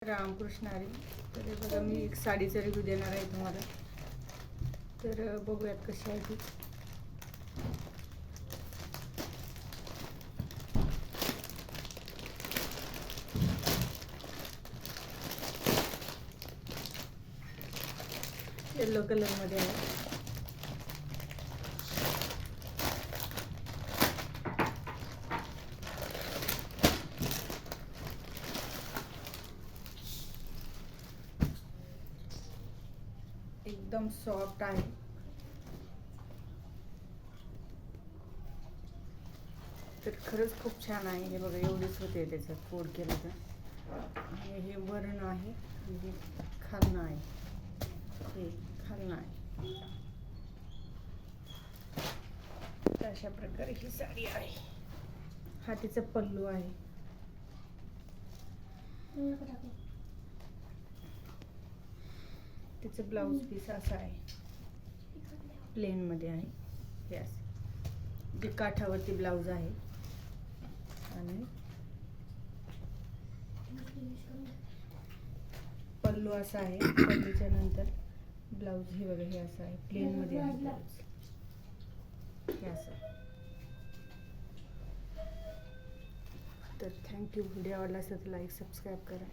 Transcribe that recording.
रामकृष्ण हरी. तर हे बघा मी एक साडीचा रिव्ह्यू देणार आहे तुम्हाला. तर बघूयात कशी आहे ती. येलो कलरमध्ये आहे. एकदम सॉफ्ट आहे. तर खरंच खूप छान आहे. हे बघा एवढीच होते त्याचं फोड केलं तर. आणि हे वरण आहे आणि हे खालनं आहे. हे खालनं आहे. तर अशा प्रकारे ही साडी आहे. हा तिचा पल्लू आहे. तिचं ब्लाऊज पीस असा आहे, प्लेनमध्ये आहे. हे असं जे काठावरती ब्लाऊज आहे. आणि पल्लू असा आहे. पल्लूच्या नंतर ब्लाऊज हे बघा हे असं आहे, प्लेनमध्ये आहे ब्लाऊज. हे असं. तर थँक्यू. व्हिडिओ आवडला असेल तर लाईक सबस्क्राईब करा.